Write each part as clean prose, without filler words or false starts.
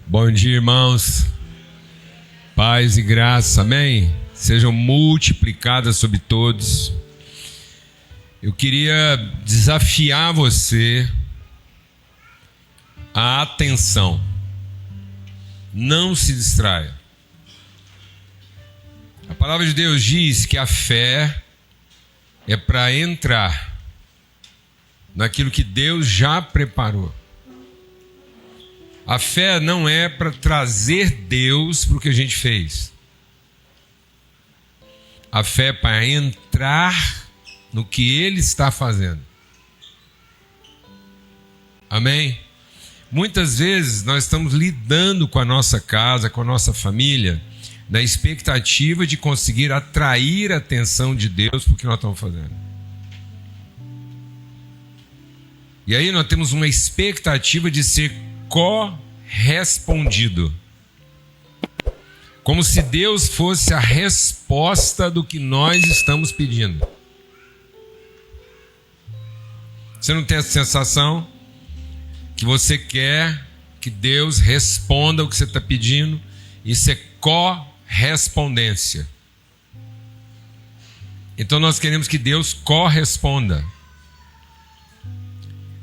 Bom dia, irmãos. Paz e graça, amém? Sejam multiplicadas sobre todos. Eu queria desafiar você à atenção. Não se distraia. A palavra de Deus diz que a fé é para entrar naquilo que Deus já preparou. A fé não é para trazer Deus para o que a gente fez. A fé é para entrar no que Ele está fazendo. Amém? Muitas vezes nós estamos lidando com a nossa casa, com a nossa família, na expectativa de conseguir atrair a atenção de Deus para o que nós estamos fazendo. E aí nós temos uma expectativa de ser correspondido. Como se Deus fosse a resposta do que nós estamos pedindo. Você não tem essa sensação que você quer que Deus responda o que você está pedindo? Isso é correspondência. Então nós queremos que Deus corresponda.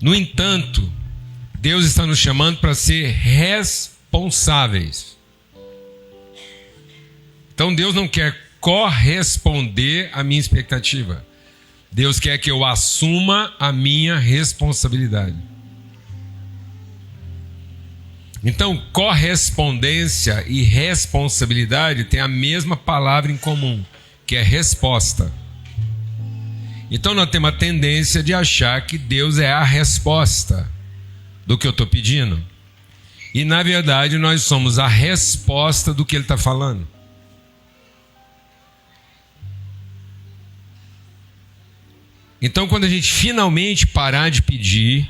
No entanto, Deus está nos chamando para ser responsáveis. Então Deus não quer corresponder à minha expectativa. Deus quer que eu assuma a minha responsabilidade. Então, correspondência e responsabilidade têm a mesma palavra em comum, que é resposta. Então nós temos a tendência de achar que Deus é a resposta do que eu estou pedindo. E na verdade nós somos a resposta do que Ele está falando. Então quando a gente finalmente parar de pedir,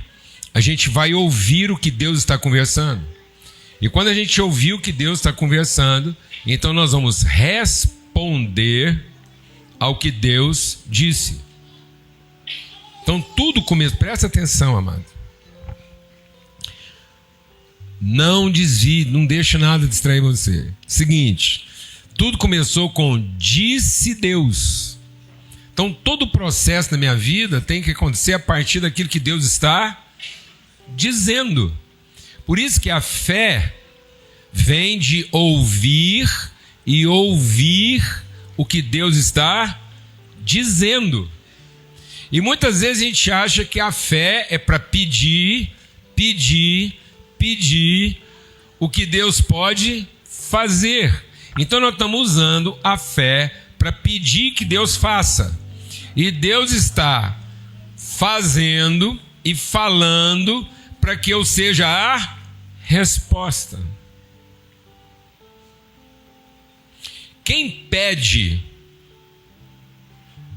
a gente vai ouvir o que Deus está conversando. E quando a gente ouvir o que Deus está conversando, então nós vamos responder ao que Deus disse. Então tudo começa, presta atenção, amado. Não desvie, não deixe nada distrair você. Seguinte, tudo começou com disse Deus. Então todo o processo na minha vida tem que acontecer a partir daquilo que Deus está dizendo. Por isso que a fé vem de ouvir e ouvir o que Deus está dizendo. E muitas vezes a gente acha que a fé é para pedir o que Deus pode fazer. Então nós estamos usando a fé para pedir que Deus faça. E Deus está fazendo e falando para que eu seja a resposta. Quem pede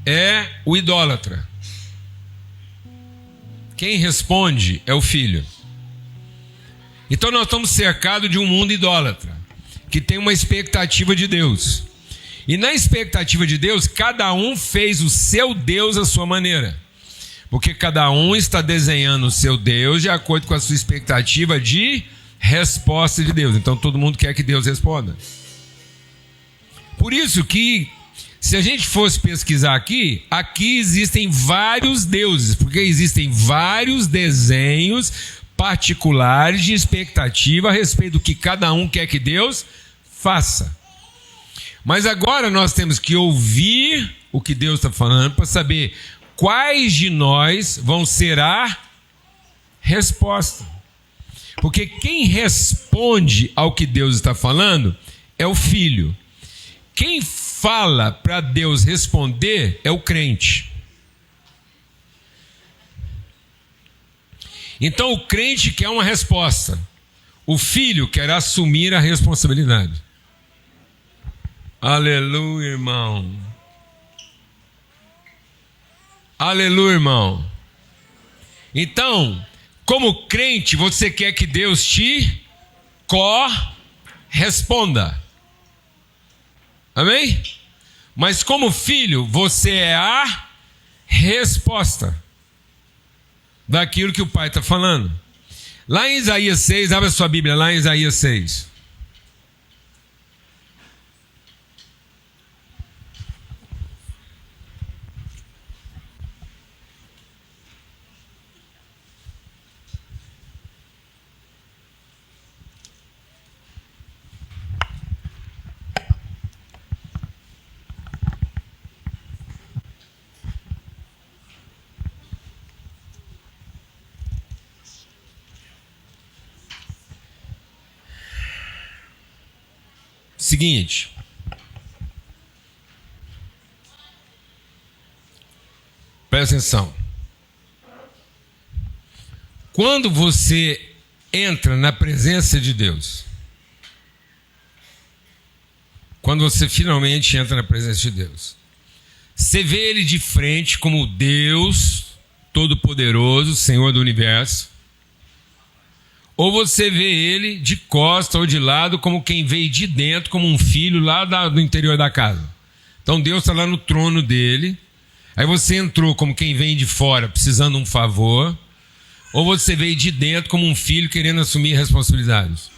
é o idólatra. Quem responde é o filho. Então nós estamos cercados de um mundo idólatra, que tem uma expectativa de Deus. E na expectativa de Deus, cada um fez o seu Deus à sua maneira. Porque cada um está desenhando o seu Deus de acordo com a sua expectativa de resposta de Deus. Então todo mundo quer que Deus responda. Por isso que, se a gente fosse pesquisar aqui existem vários deuses, porque existem vários desenhos particulares de expectativa a respeito do que cada um quer que Deus faça. Mas agora nós temos que ouvir o que Deus está falando para saber quais de nós vão ser a resposta. Porque quem responde ao que Deus está falando é o filho. Quem fala para Deus responder é o crente. Então o crente quer uma resposta. O filho quer assumir a responsabilidade. Aleluia, irmão. Aleluia, irmão. Então, como crente, você quer que Deus te corresponda. Amém? Mas como filho, você é a resposta daquilo que o pai está falando. Lá em Isaías 6, abre a sua Bíblia, lá em Isaías 6. Seguinte, presta atenção. Quando você entra na presença de Deus, quando você finalmente entra na presença de Deus, você vê Ele de frente como Deus Todo-Poderoso, Senhor do Universo, ou você vê Ele de costa ou de lado como quem veio de dentro, como um filho lá do interior da casa. Então Deus está lá no trono dele, aí você entrou como quem vem de fora precisando de um favor, ou você veio de dentro como um filho querendo assumir responsabilidades.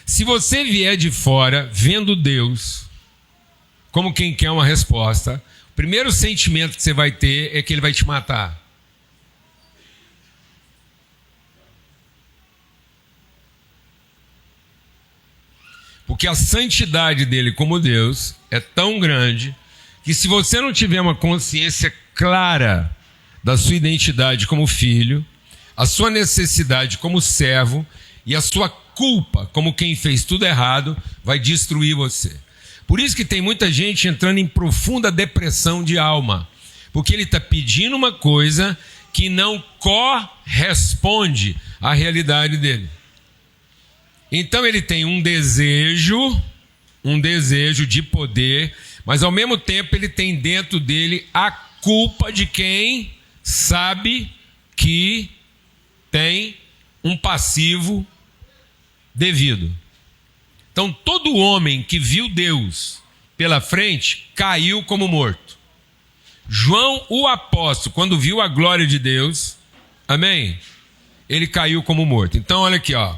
Se você vier de fora vendo Deus como quem quer uma resposta, o primeiro sentimento que você vai ter é que Ele vai te matar. Porque a santidade dele como Deus é tão grande que se você não tiver uma consciência clara da sua identidade como filho, a sua necessidade como servo e a sua culpa como quem fez tudo errado, vai destruir você. Por isso que tem muita gente entrando em profunda depressão de alma, porque ele está pedindo uma coisa que não corresponde à realidade dele. Então ele tem um desejo de poder, mas ao mesmo tempo ele tem dentro dele a culpa de quem sabe que tem um passivo devido. Então todo homem que viu Deus pela frente caiu como morto. João, o apóstolo, quando viu a glória de Deus, amém? Ele caiu como morto. Então olha aqui, ó.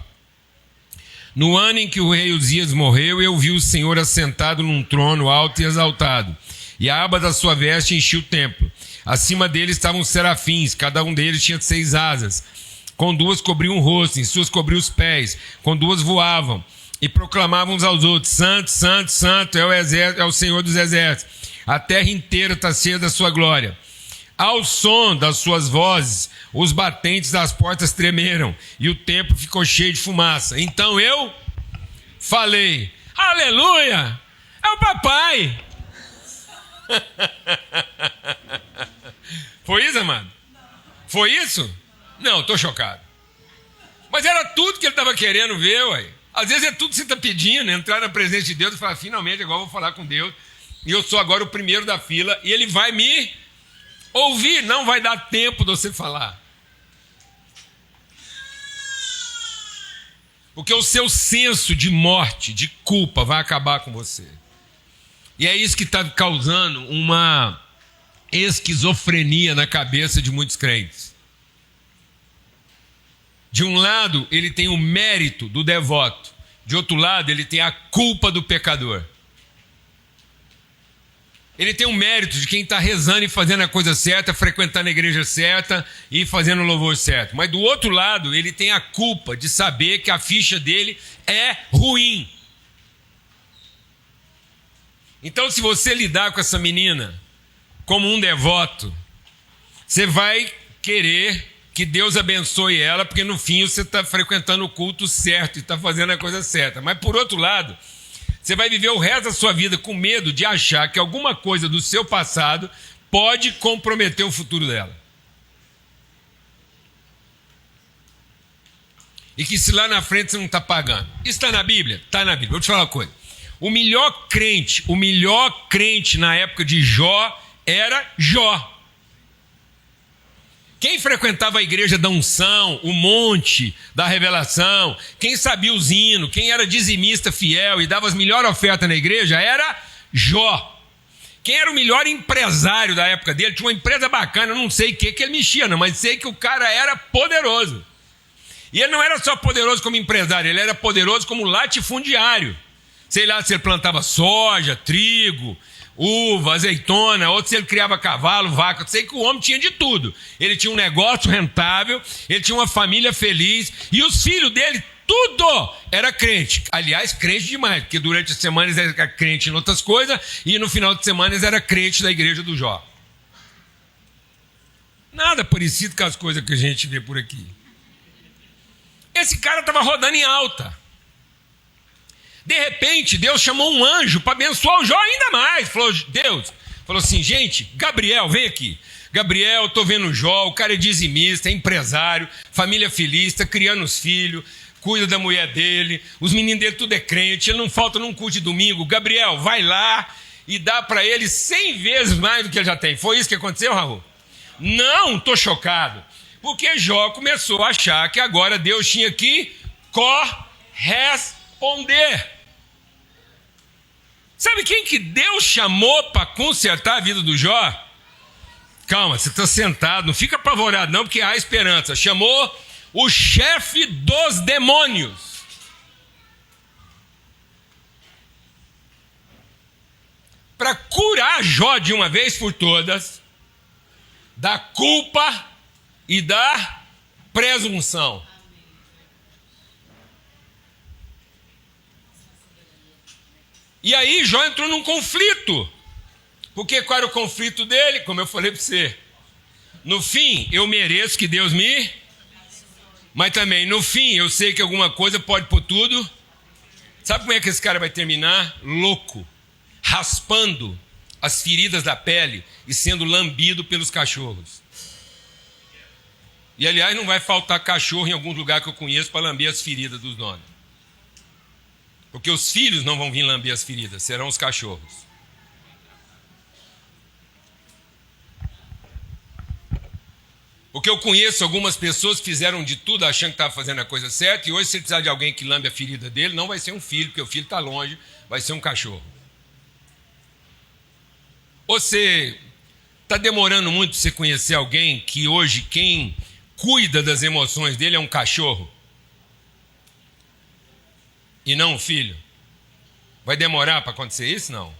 No ano em que o rei Uzias morreu, eu vi o Senhor assentado num trono alto e exaltado, e a aba da sua veste enchia o templo. Acima dele estavam serafins, cada um deles tinha 6 asas. Com 2 cobriam o rosto, em suas cobriam os pés, com 2 voavam, e proclamavam uns aos outros: Santo, Santo, Santo é o Senhor dos exércitos. A terra inteira está cheia da sua glória. Ao som das suas vozes, os batentes das portas tremeram, e o templo ficou cheio de fumaça. Então eu falei: aleluia, é o papai. Foi isso, amado? Foi isso? Não, estou chocado. Mas era tudo que ele estava querendo ver, ué. Às vezes é tudo que você está pedindo, entrar na presença de Deus e falar: finalmente agora eu vou falar com Deus, e eu sou agora o primeiro da fila, e Ele vai me ouvir, não vai dar tempo de você falar. Porque o seu senso de morte, de culpa, vai acabar com você. E é isso que está causando uma esquizofrenia na cabeça de muitos crentes. De um lado, ele tem o mérito do devoto. De outro lado, ele tem a culpa do pecador. Ele tem o mérito de quem está rezando e fazendo a coisa certa, frequentando a igreja certa e fazendo o louvor certo. Mas do outro lado, ele tem a culpa de saber que a ficha dele é ruim. Então, se você lidar com essa menina como um devoto, você vai querer que Deus abençoe ela, porque no fim você está frequentando o culto certo e está fazendo a coisa certa. Mas por outro lado, você vai viver o resto da sua vida com medo de achar que alguma coisa do seu passado pode comprometer o futuro dela. E que se lá na frente você não está pagando. Isso está na Bíblia? Está na Bíblia. Vou te falar uma coisa. O melhor crente na época de Jó era Jó. Quem frequentava a igreja da unção, o monte da revelação, quem sabia os hinos, quem era dizimista fiel e dava as melhores ofertas na igreja, era Jó. Quem era o melhor empresário da época dele? Tinha uma empresa bacana, eu não sei o que ele mexia, não, mas sei que o cara era poderoso. E ele não era só poderoso como empresário, ele era poderoso como latifundiário. Sei lá se ele plantava soja, trigo, uva, azeitona, ou se ele criava cavalo, vaca. Sei que o homem tinha de tudo. Ele tinha um negócio rentável, ele tinha uma família feliz, e os filhos dele, tudo era crente. Aliás, crente demais, porque durante as semanas era crente em outras coisas, e no final de semana era crente da igreja do Jó. Nada parecido com as coisas que a gente vê por aqui. Esse cara estava rodando em alta. De repente, Deus chamou um anjo para abençoar o Jó ainda mais. Deus falou assim, gente, Gabriel, vem aqui. Gabriel, estou vendo o Jó, o cara é dizimista, é empresário, família feliz, está criando os filhos, cuida da mulher dele, os meninos dele tudo é crente, ele não falta num culto de domingo. Gabriel, vai lá e dá para ele 100 vezes mais do que ele já tem. Foi isso que aconteceu, Raul? Não, estou chocado. Porque Jó começou a achar que agora Deus tinha que corresponder. Sabe quem que Deus chamou para consertar a vida do Jó? Calma, você está sentado, não fica apavorado não, porque há esperança. Chamou o chefe dos demônios. Para curar Jó de uma vez por todas da culpa e da presunção. E aí Jó entrou num conflito. Porque qual era o conflito dele? Como eu falei para você. No fim, eu mereço que Deus me... Mas também, no fim, eu sei que alguma coisa pode pôr tudo. Sabe como é que esse cara vai terminar? Louco. Raspando as feridas da pele e sendo lambido pelos cachorros. E, aliás, não vai faltar cachorro em algum lugar que eu conheço para lamber as feridas dos donos. Porque os filhos não vão vir lamber as feridas, serão os cachorros. Porque eu conheço algumas pessoas que fizeram de tudo achando que estavam fazendo a coisa certa, e hoje, se ele precisar de alguém que lambe a ferida dele, não vai ser um filho, porque o filho está longe, vai ser um cachorro. Você está demorando muito para você conhecer alguém que hoje quem cuida das emoções dele é um cachorro e não um filho? Vai demorar para acontecer isso? Não.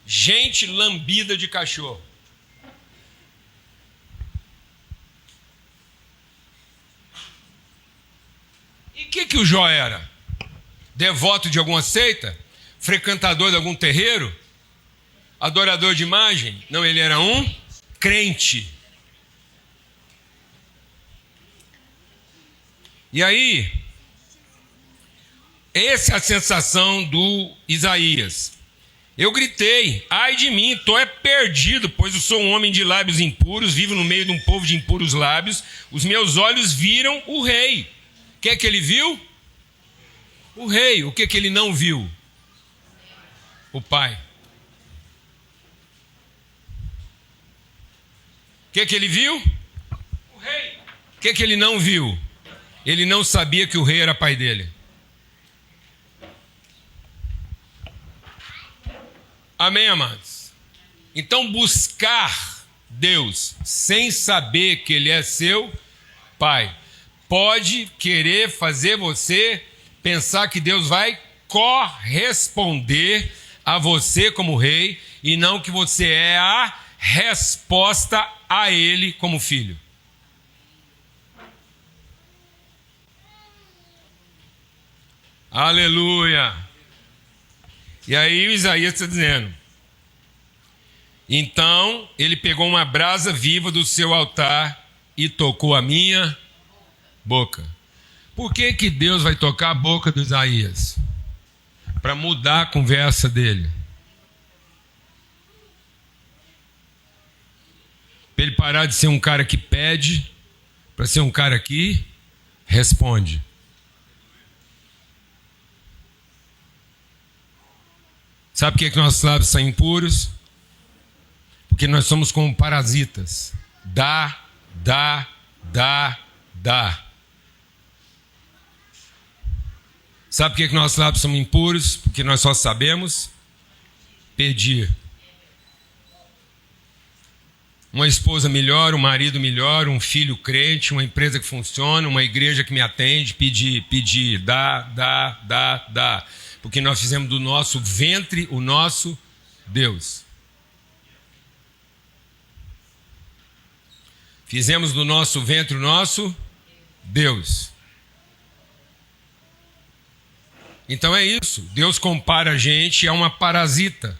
Gente lambida de cachorro. E o que o Jó era? Devoto de alguma seita? Frequentador de algum terreiro? Adorador de imagem? Não, ele era um crente. E aí, essa é a sensação do Isaías. Eu gritei, ai de mim, estou perdido, pois eu sou um homem de lábios impuros, vivo no meio de um povo de impuros lábios. Os meus olhos viram o rei. O que é que ele viu? O rei. O que é que ele não viu? O pai. O que é que ele viu? O rei. O que é que ele não viu? Ele não sabia que o rei era pai dele. Amém, amados? Então, buscar Deus sem saber que Ele é seu Pai pode querer fazer você pensar que Deus vai corresponder a você como rei e não que você é a resposta a Ele como filho. Aleluia! E aí o Isaías está dizendo, então ele pegou uma brasa viva do seu altar e tocou a minha boca. Por que que Deus vai tocar a boca do Isaías? Para mudar a conversa dele. Para ele parar de ser um cara que pede, para ser um cara que responde. Sabe por que nossos lábios são impuros? Porque nós somos como parasitas. Dá. Sabe por que nossos lábios são impuros? Porque nós só sabemos pedir. Uma esposa melhor, um marido melhor, um filho crente, uma empresa que funciona, uma igreja que me atende, pedir, dá. Porque nós fizemos do nosso ventre o nosso Deus. Fizemos do nosso ventre o nosso Deus. Então é isso. Deus compara a gente a uma parasita.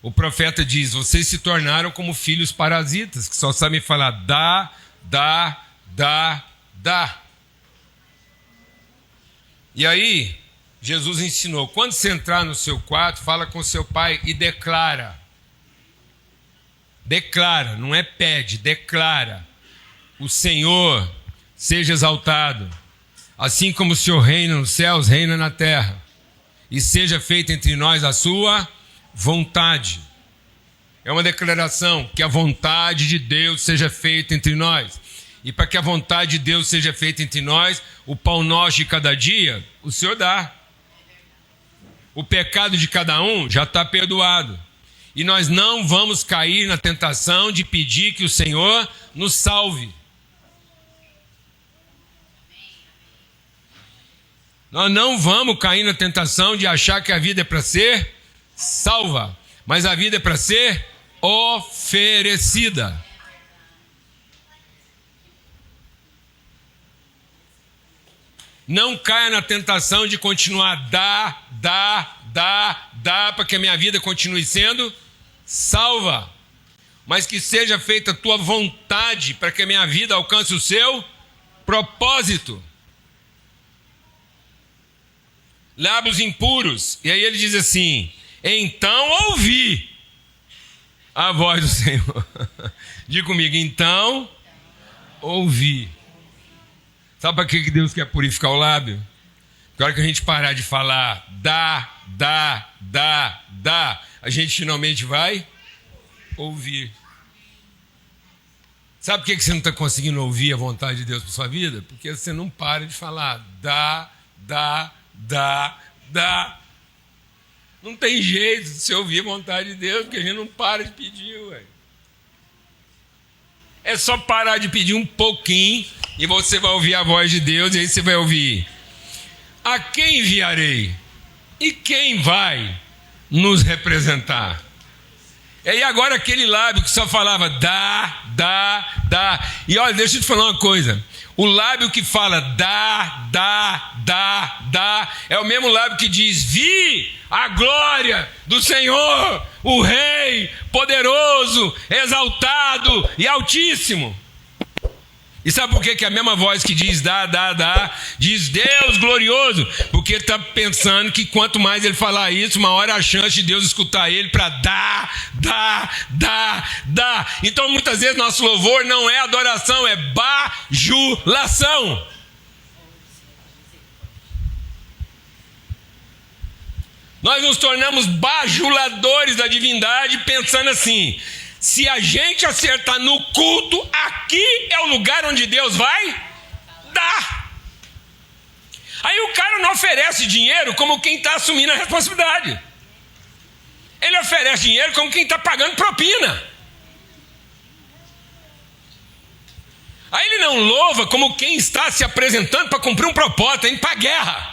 O profeta diz: vocês se tornaram como filhos parasitas, que só sabem falar dá. E aí, Jesus ensinou: quando você entrar no seu quarto, fala com seu pai e declara. Declara, não é pede, declara: o Senhor seja exaltado, assim como o Senhor reina nos céus, reina na terra, e seja feita entre nós a sua vontade. É uma declaração que a vontade de Deus seja feita entre nós. E para que a vontade de Deus seja feita entre nós, o pão nosso de cada dia, o Senhor dá. O pecado de cada um já está perdoado. E nós não vamos cair na tentação de pedir que o Senhor nos salve. Nós não vamos cair na tentação de achar que a vida é para ser salva, mas a vida é para ser oferecida. Não caia na tentação de continuar dá, para que a minha vida continue sendo salva, mas que seja feita a tua vontade para que a minha vida alcance o seu propósito. Lábios impuros. E aí ele diz assim: então ouvi a voz do Senhor. Diga comigo: então ouvi. Sabe para que Deus quer purificar o lábio? Porque a hora que a gente parar de falar dá, a gente finalmente vai ouvir. Sabe por que você não está conseguindo ouvir a vontade de Deus para sua vida? Porque você não para de falar dá. Não tem jeito de você ouvir a vontade de Deus, porque a gente não para de pedir, ué. É só parar de pedir um pouquinho e você vai ouvir a voz de Deus, e aí você vai ouvir: a quem enviarei? E quem vai nos representar? E aí agora aquele lábio que só falava dá. E olha, deixa eu te falar uma coisa. O lábio que fala dá, é o mesmo lábio que diz: vi a glória do Senhor, o Rei poderoso, exaltado e altíssimo. E sabe por que a mesma voz que diz dá, diz Deus glorioso? Porque ele está pensando que quanto mais ele falar isso, maior a chance de Deus escutar ele para dá. Então muitas vezes nosso louvor não é adoração, é bajulação. Nós nos tornamos bajuladores da divindade, pensando assim: se a gente acertar no culto, aqui é o lugar onde Deus vai dar. Aí o cara não oferece dinheiro como quem está assumindo a responsabilidade. Ele oferece dinheiro como quem está pagando propina. Aí ele não louva como quem está se apresentando para cumprir um propósito, indo para a guerra.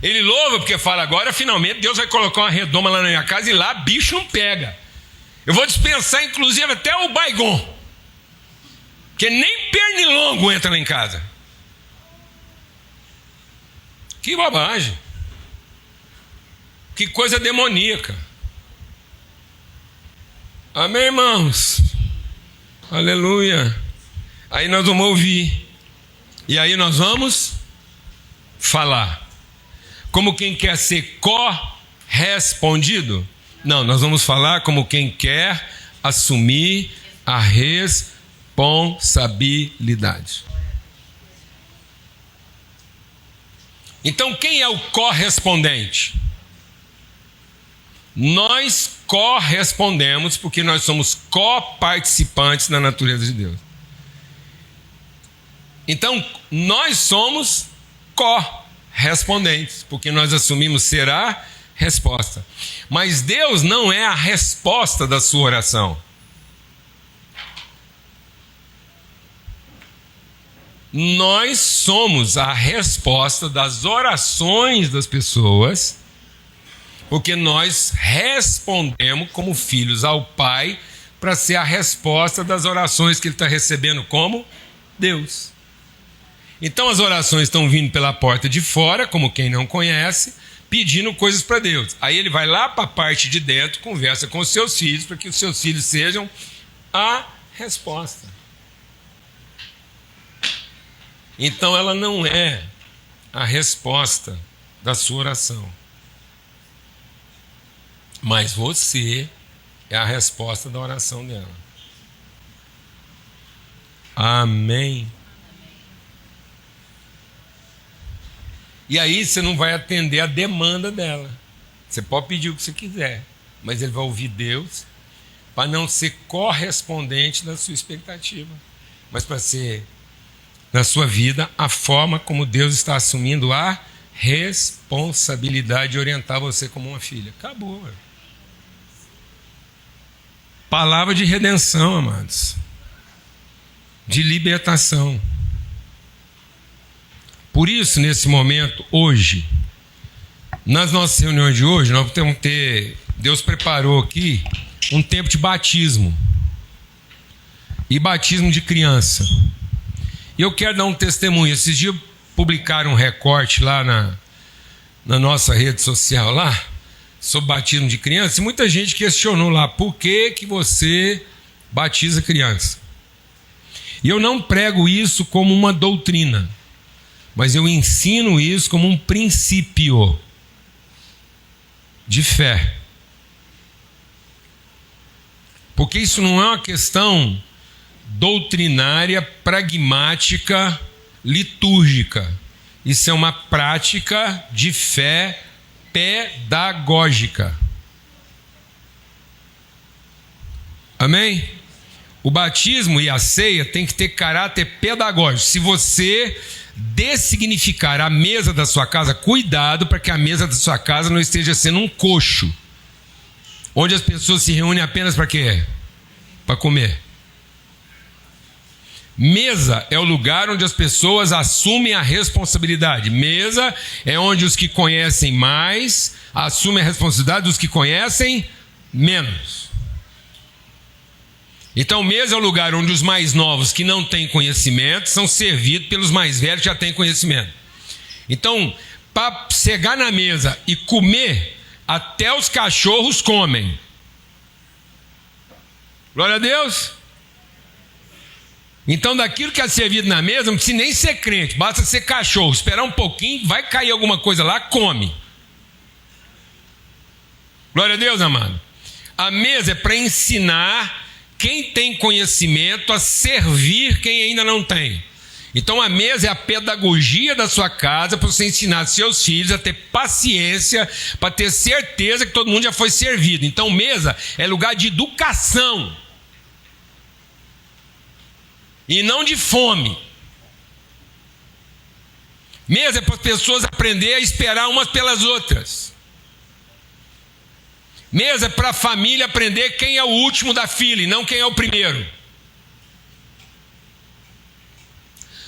Ele louva porque fala: agora finalmente Deus vai colocar uma redoma lá na minha casa e lá bicho não pega. Eu vou dispensar inclusive até o Baygon, porque nem pernilongo entra lá em casa. Que bobagem. Que coisa demoníaca. Amém, irmãos? Aleluia. Aí nós vamos ouvir. E aí nós vamos falar. Como quem quer ser correspondido? Não, nós vamos falar como quem quer assumir a responsabilidade. Então, quem é o correspondente? Nós correspondemos porque nós somos coparticipantes da natureza de Deus. Então, nós somos respondentes, porque nós assumimos ser a resposta. Mas Deus não é a resposta da sua oração. Nós somos a resposta das orações das pessoas, porque nós respondemos como filhos ao Pai para ser a resposta das orações que Ele está recebendo como Deus. Então as orações estão vindo pela porta de fora, como quem não conhece, pedindo coisas para Deus. Aí Ele vai lá para a parte de dentro, conversa com os seus filhos, para que os seus filhos sejam a resposta. Então ela não é a resposta da sua oração. Mas você é a resposta da oração dela. Amém. E aí você não vai atender a demanda dela. Você pode pedir o que você quiser, mas ele vai ouvir Deus para não ser correspondente da sua expectativa, mas para ser, na sua vida, a forma como Deus está assumindo a responsabilidade de orientar você como uma filha. Acabou. Palavra de redenção, amados. De libertação. Por isso, nesse momento, hoje, nas nossas reuniões de hoje, nós temos que ter, Deus preparou aqui um tempo de batismo. E batismo de criança. E eu quero dar um testemunho. Esses dias publicaram um recorte lá na nossa rede social lá, sobre batismo de criança, e muita gente questionou lá, por que você batiza criança? E eu não prego isso como uma doutrina, mas eu ensino isso como um princípio de fé. Porque isso não é uma questão doutrinária, pragmática, litúrgica. Isso é uma prática de fé pedagógica. Amém? O batismo e a ceia tem que ter caráter pedagógico. Se você dessignificar a mesa da sua casa, cuidado para que a mesa da sua casa não esteja sendo um coxo, onde as pessoas se reúnem apenas para quê? Para comer. Mesa é o lugar onde as pessoas assumem a responsabilidade. Mesa é onde os que conhecem mais assumem a responsabilidade dos que conhecem menos. Então, mesa é o lugar onde os mais novos que não têm conhecimento são servidos pelos mais velhos que já têm conhecimento. Então, para chegar na mesa e comer, até os cachorros comem. Glória a Deus. Então, daquilo que é servido na mesa, não precisa nem ser crente, basta ser cachorro, esperar um pouquinho, vai cair alguma coisa lá, come. Glória a Deus, amado. A mesa é para ensinar quem tem conhecimento a servir quem ainda não tem. Então, a mesa é a pedagogia da sua casa para você ensinar seus filhos a ter paciência, para ter certeza que todo mundo já foi servido. Então, mesa é lugar de educação. E não de fome. Mesa é para as pessoas aprenderem a esperar umas pelas outras. Mesa é para a família aprender quem é o último da fila e não quem é o primeiro.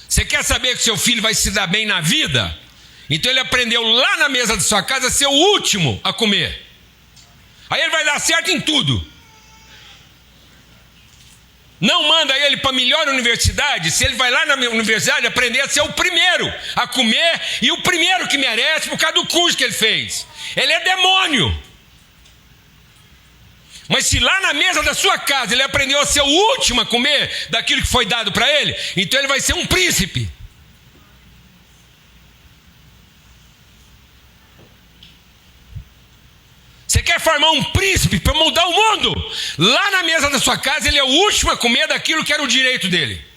Você quer saber que seu filho vai se dar bem na vida? Então ele aprendeu lá na mesa da sua casa a ser o último a comer. Aí ele vai dar certo em tudo. Não manda ele para a melhor universidade, se ele vai lá na universidade aprender a ser o primeiro a comer e o primeiro que merece por causa do curso que ele fez. Ele é demônio. Mas se lá na mesa da sua casa ele aprendeu a ser o último a comer daquilo que foi dado para ele, então ele vai ser um príncipe. Você quer formar um príncipe para mudar o mundo? Lá na mesa da sua casa ele é o último a comer daquilo que era o direito dele.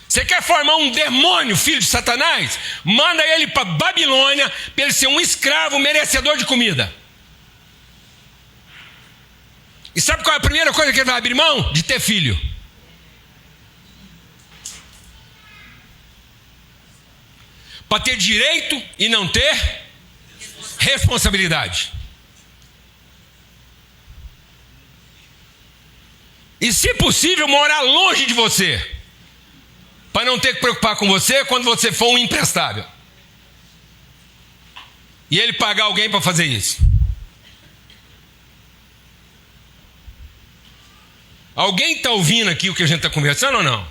Você quer formar um demônio, filho de Satanás? Manda ele para Babilônia para ele ser um escravo merecedor de comida. E sabe qual é a primeira coisa que ele vai abrir mão? De ter filho. para ter direito e não ter responsabilidade. E, se possível, morar longe de você, para não ter que preocupar com você quando você for um imprestável. E ele pagar alguém para fazer isso. Alguém está ouvindo aqui o que a gente está conversando ou não?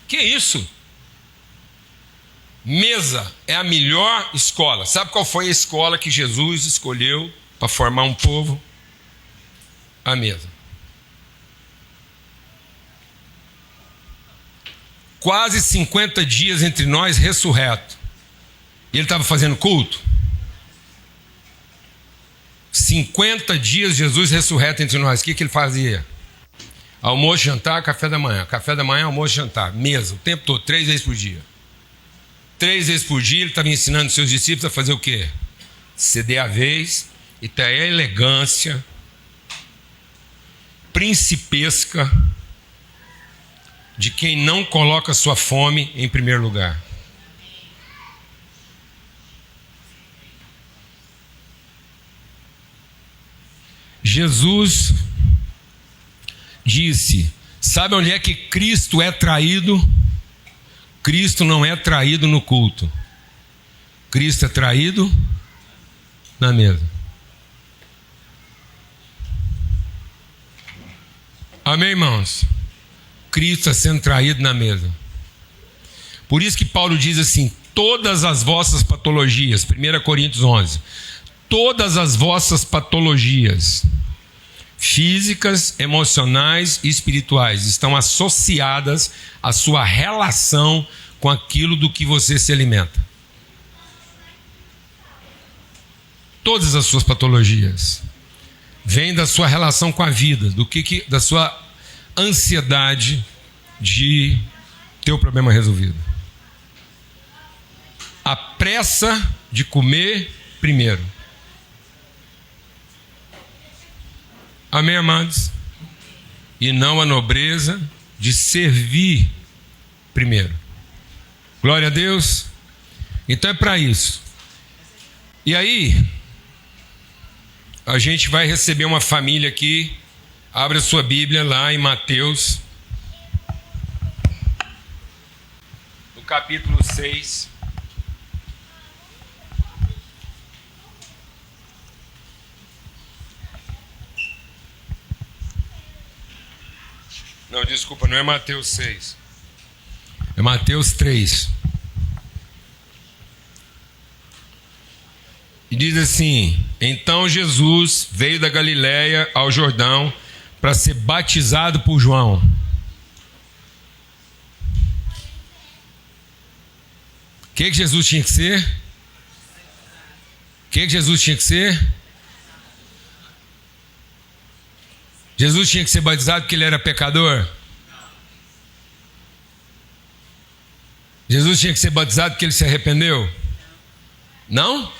Que isso? Mesa é a melhor escola. Sabe qual foi a escola que Jesus escolheu para formar um povo? A mesa. Quase 50 dias entre nós ressurreto. E ele estava fazendo culto? 50 dias Jesus ressurreto entre nós. O que ele fazia? Almoço, jantar, café da manhã. Café da manhã, almoço, jantar. Mesa, o tempo todo, 3 vezes por dia. 3 vezes por dia ele estava ensinando seus discípulos a fazer o quê? Ceder a vez e ter a elegância principesca de quem não coloca sua fome em primeiro lugar. Jesus disse: sabe onde é que Cristo é traído? Cristo não é traído no culto. Cristo é traído na mesa. Amém, irmãos? Cristo está sendo traído na mesa. Por isso que Paulo diz assim: todas as vossas patologias, 1 Coríntios 11, todas as vossas patologias físicas, emocionais e espirituais estão associadas à sua relação com aquilo do que você se alimenta. Todas as suas patologias vêm da sua relação com a vida, da sua ansiedade de ter o problema resolvido. A pressa de comer primeiro. Amém, amados? E não a nobreza de servir primeiro. Glória a Deus. Então é para isso. E aí, a gente vai receber uma família aqui. Abra sua Bíblia lá em Mateus, no capítulo 6. Não, desculpa, não é Mateus 6. É Mateus 3. E diz assim: então Jesus veio da Galiléia ao Jordão para ser batizado por João. O que Jesus tinha que ser? O que Jesus tinha que ser? Jesus tinha que ser batizado porque ele era pecador? Jesus tinha que ser batizado porque ele se arrependeu? Não?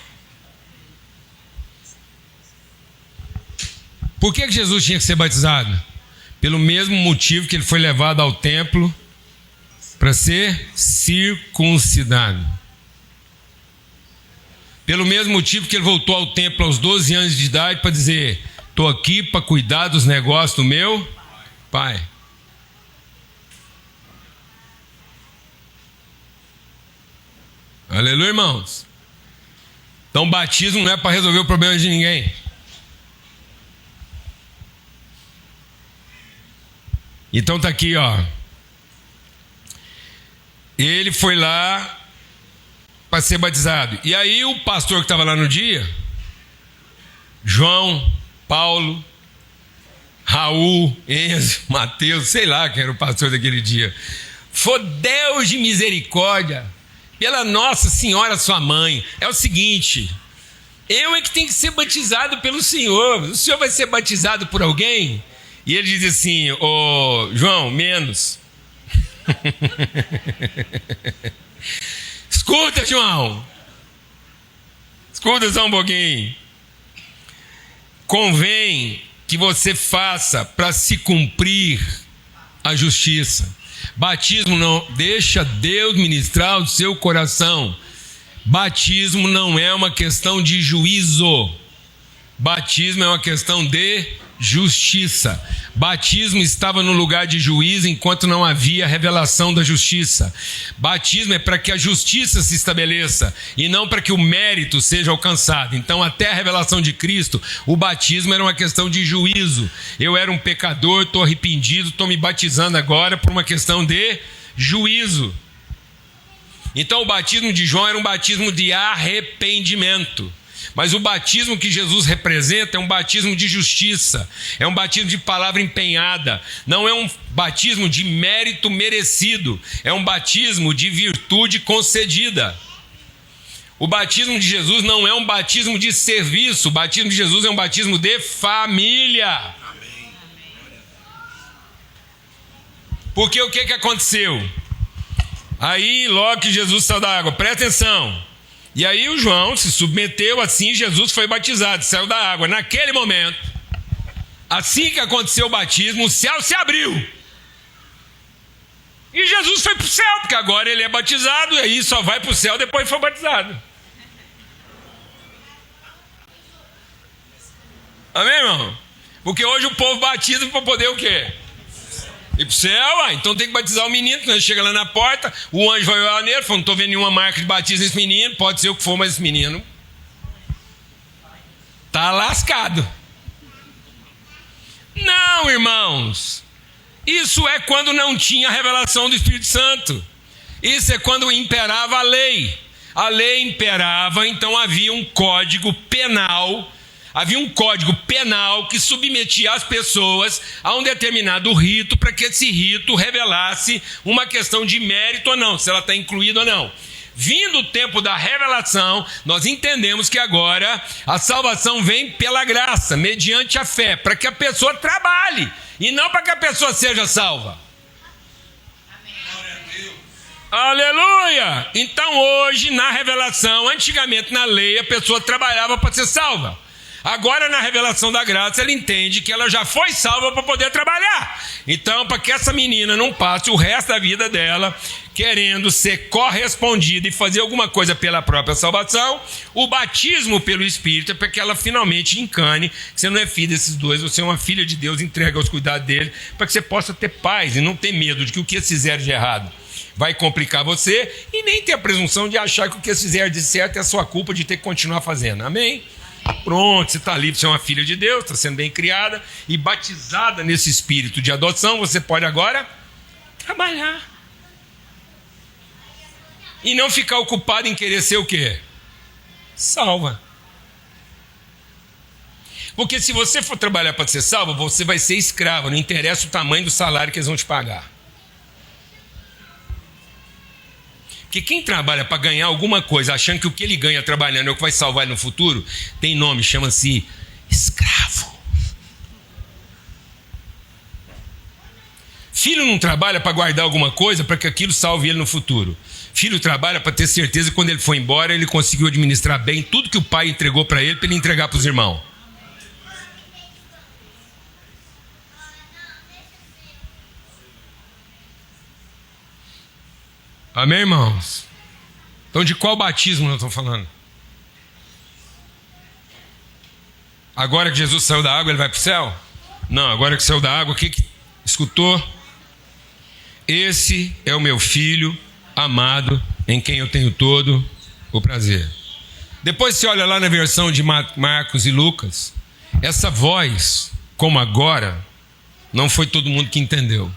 Por que Jesus tinha que ser batizado? Pelo mesmo motivo que ele foi levado ao templo para ser circuncidado. Pelo mesmo motivo que ele voltou ao templo aos 12 anos de idade para dizer: estou aqui para cuidar dos negócios do meu Pai. Aleluia, irmãos. Então, batismo não é para resolver o problema de ninguém. Então está aqui, ó. Ele foi lá para ser batizado. E aí o pastor que estava lá no dia, João, Paulo, Raul, Enzo, Mateus, sei lá quem era o pastor daquele dia. Foi Deus de misericórdia, pela Nossa Senhora sua mãe. É o seguinte: eu é que tenho que ser batizado pelo Senhor. O Senhor vai ser batizado por alguém? E ele diz assim: ô João, menos. Escuta, João. Escuta só um pouquinho. Convém que você faça para se cumprir a justiça. Batismo não, deixa Deus ministrar o seu coração. Batismo não é uma questão de juízo. Batismo é uma questão de justiça. Batismo estava no lugar de juízo enquanto não havia revelação da justiça. Batismo é para que a justiça se estabeleça e não para que o mérito seja alcançado. Então, até a revelação de Cristo, o batismo era uma questão de juízo. Eu era um pecador, estou arrependido, estou me batizando agora por uma questão de juízo. Então, o batismo de João era um batismo de arrependimento. Mas o batismo que Jesus representa é um batismo de justiça, é um batismo de palavra empenhada, não é um batismo de mérito merecido, é um batismo de virtude concedida. O batismo de Jesus não é um batismo de serviço, o batismo de Jesus é um batismo de família. Porque o que aconteceu? Aí, logo que Jesus saiu da água, presta atenção. E aí o João se submeteu, assim Jesus foi batizado, saiu da água. Naquele momento, assim que aconteceu o batismo, o céu se abriu. E Jesus foi para o céu, porque agora ele é batizado, e aí só vai para o céu depois que for batizado. Amém, irmão? Porque hoje o povo batiza para poder o quê? Ir para o céu, então tem que batizar o menino. Quando ele chega lá na porta, o anjo vai olhar nele, falou, não estou vendo nenhuma marca de batismo nesse menino, pode ser o que for, mas esse menino está lascado. Não, irmãos, isso é quando não tinha a revelação do Espírito Santo. Isso é quando imperava a lei. A lei imperava, então havia um código penal. Havia um código penal que submetia as pessoas a um determinado rito para que esse rito revelasse uma questão de mérito ou não, se ela está incluída ou não. Vindo o tempo da revelação, nós entendemos que agora a salvação vem pela graça, mediante a fé, para que a pessoa trabalhe e não para que a pessoa seja salva. Aleluia! Então hoje na revelação, antigamente na lei a pessoa trabalhava para ser salva. Agora, na revelação da graça, ela entende que ela já foi salva para poder trabalhar. Então, para que essa menina não passe o resto da vida dela querendo ser correspondida e fazer alguma coisa pela própria salvação, o batismo pelo Espírito é para que ela finalmente encane que você não é filho desses dois, você é uma filha de Deus, entrega aos cuidados dele, para que você possa ter paz e não ter medo de que o que eles fizeram de errado vai complicar você e nem ter a presunção de achar que o que eles fizeram de certo é a sua culpa de ter que continuar fazendo. Amém? Pronto, você está livre, você é uma filha de Deus, está sendo bem criada e batizada nesse espírito de adoção, você pode agora trabalhar. E não ficar ocupado em querer ser o quê? Salva. Porque se você for trabalhar para ser salva, você vai ser escravo, não interessa o tamanho do salário que eles vão te pagar. Porque quem trabalha para ganhar alguma coisa, achando que o que ele ganha trabalhando é o que vai salvar ele no futuro, tem nome, chama-se escravo. Filho não trabalha para guardar alguma coisa para que aquilo salve ele no futuro. Filho trabalha para ter certeza que quando ele for embora, ele conseguiu administrar bem tudo que o pai entregou para ele entregar para os irmãos. Amém, irmãos? Então, de qual batismo nós estamos falando? Agora que Jesus saiu da água, ele vai para o céu? Não, agora que saiu da água, o que escutou? Esse é o meu filho amado, em quem eu tenho todo o prazer. Depois você olha lá na versão de Marcos e Lucas, essa voz, como agora, não foi todo mundo que entendeu.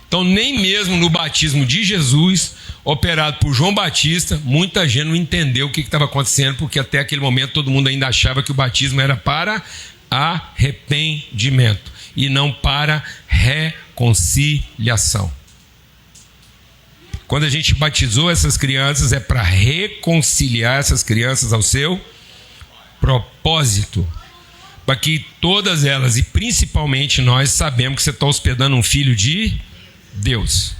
Então, nem mesmo no batismo de Jesus, operado por João Batista, muita gente não entendeu o que estava acontecendo, porque até aquele momento todo mundo ainda achava que o batismo era para arrependimento e não para reconciliação. Quando a gente batizou essas crianças, é para reconciliar essas crianças ao seu propósito, para que todas elas, e principalmente nós, sabemos que você está hospedando um filho de Deus,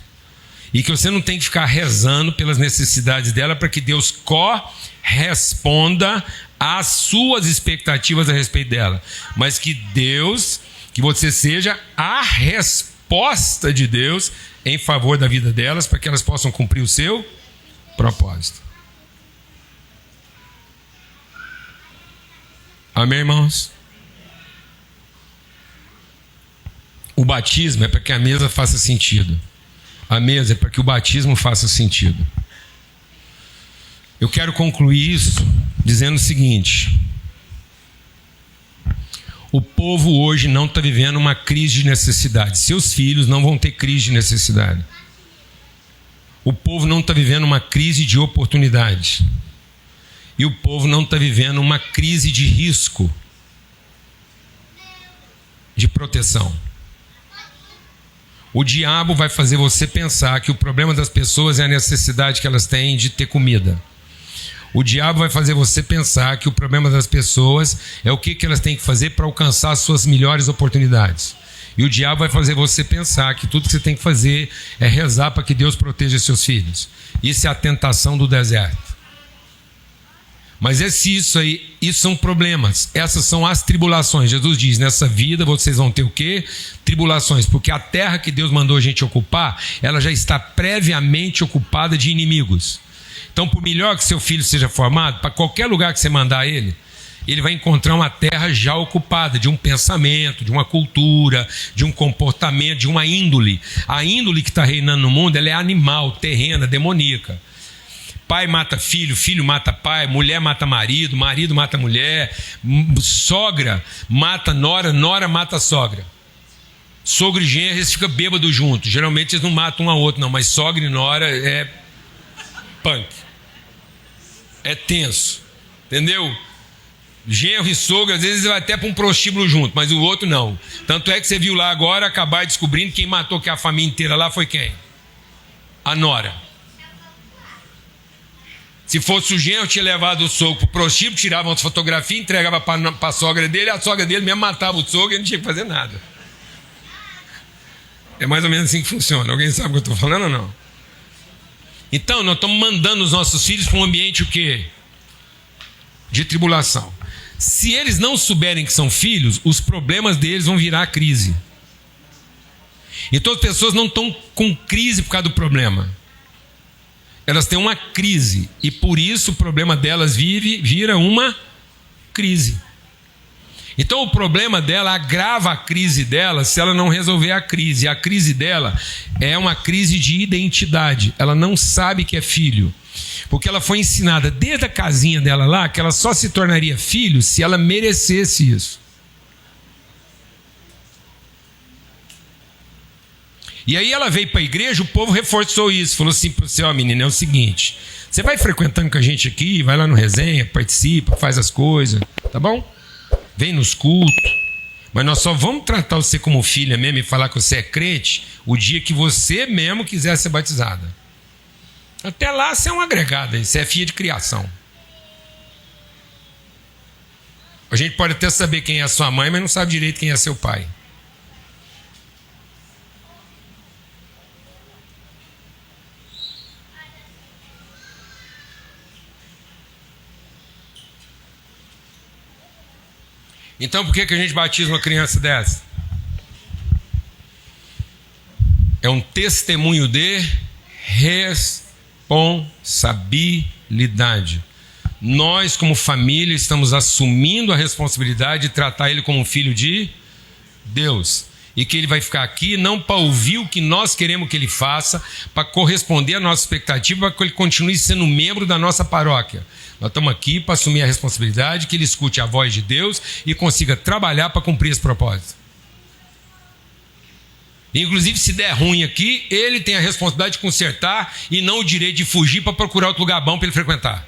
e que você não tem que ficar rezando pelas necessidades dela para que Deus corresponda as suas expectativas a respeito dela, mas que Deus, que você seja a resposta de Deus em favor da vida delas, para que elas possam cumprir o seu propósito. Amém, irmãos? O batismo é para que a mesa faça sentido. A mesa é para que o batismo faça sentido. Eu quero concluir isso dizendo o seguinte: o povo hoje não está vivendo uma crise de necessidade. Seus filhos não vão ter crise de necessidade. O povo não está vivendo uma crise de oportunidade. E o povo não está vivendo uma crise de risco, de proteção. O diabo vai fazer você pensar que o problema das pessoas é a necessidade que elas têm de ter comida. O diabo vai fazer você pensar que o problema das pessoas é o que elas têm que fazer para alcançar as suas melhores oportunidades. E o diabo vai fazer você pensar que tudo que você tem que fazer é rezar para que Deus proteja seus filhos. Isso é a tentação do deserto. Mas isso são problemas. Essas são as tribulações. Jesus diz, nessa vida vocês vão ter o quê? Tribulações. Porque a terra que Deus mandou a gente ocupar, ela já está previamente ocupada de inimigos. Então, por melhor que seu filho seja formado, para qualquer lugar que você mandar ele vai encontrar uma terra já ocupada, de um pensamento, de uma cultura, de um comportamento, de uma índole. A índole que está reinando no mundo, ela é animal, terrena, demoníaca. Pai mata filho, filho mata pai, mulher mata marido, marido mata mulher, sogra mata nora, nora mata sogra. Sogro e genro, eles ficam bêbados juntos. Geralmente eles não matam um ao outro, não, mas sogra e nora é punk. É tenso. Entendeu? Genro e sogra, às vezes vai até para um prostíbulo junto, mas o outro não. Tanto é que você viu lá agora, acabar descobrindo quem matou que a família inteira lá foi quem? A nora. Se fosse o genro, tinha levado o sogro para o prostíbulo, tirava uma fotografia, entregava para a sogra dele mesmo matava o sogro e não tinha que fazer nada. É mais ou menos assim que funciona. Alguém sabe o que eu estou falando ou não? Então, nós estamos mandando os nossos filhos para um ambiente o quê? De tribulação. Se eles não souberem que são filhos, os problemas deles vão virar crise. Então as pessoas não estão com crise por causa do problema. Elas têm uma crise e por isso o problema delas vira uma crise. Então o problema dela agrava a crise dela se ela não resolver a crise. A crise dela é uma crise de identidade. Ela não sabe que é filho. Porque ela foi ensinada desde a casinha dela lá que ela só se tornaria filho se ela merecesse isso. E aí ela veio para a igreja, o povo reforçou isso. Falou assim para você, ó menina, é o seguinte, você vai frequentando com a gente aqui, vai lá no resenha, participa, faz as coisas, tá bom? Vem nos cultos, mas nós só vamos tratar você como filha mesmo e falar que você é crente o dia que você mesmo quiser ser batizada. Até lá você é uma agregada, você é filha de criação. A gente pode até saber quem é a sua mãe, mas não sabe direito quem é seu pai. Então por que a gente batiza uma criança dessa? É um testemunho de responsabilidade. Nós, como família, estamos assumindo a responsabilidade de tratar ele como um filho de Deus. E que ele vai ficar aqui não para ouvir o que nós queremos que ele faça, para corresponder à nossa expectativa, para que ele continue sendo membro da nossa paróquia. Nós estamos aqui para assumir a responsabilidade, que ele escute a voz de Deus e consiga trabalhar para cumprir esse propósito. Inclusive, se der ruim aqui, ele tem a responsabilidade de consertar e não o direito de fugir para procurar outro lugar bom para ele frequentar.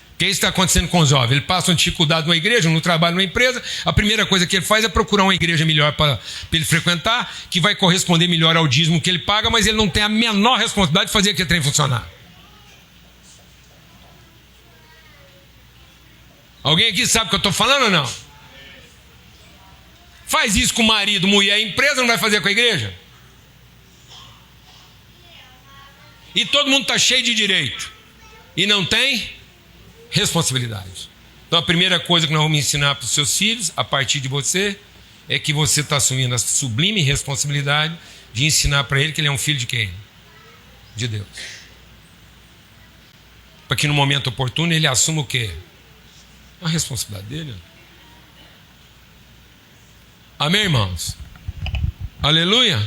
Porque isso está acontecendo com os jovens. Ele passa uma dificuldade numa igreja, no trabalho, numa empresa, a primeira coisa que ele faz é procurar uma igreja melhor para ele frequentar, que vai corresponder melhor ao dízimo que ele paga, mas ele não tem a menor responsabilidade de fazer aquele trem funcionar. Alguém aqui sabe o que eu estou falando ou não? Faz isso com o marido, mulher, empresa, não vai fazer com a igreja? E todo mundo está cheio de direito e não tem responsabilidade. Então a primeira coisa que nós vamos ensinar para os seus filhos, a partir de você, é que você está assumindo a sublime responsabilidade de ensinar para ele que ele é um filho de quem? De Deus. Para que no momento oportuno ele assuma o quê? A responsabilidade dele. Amém, irmãos? Aleluia?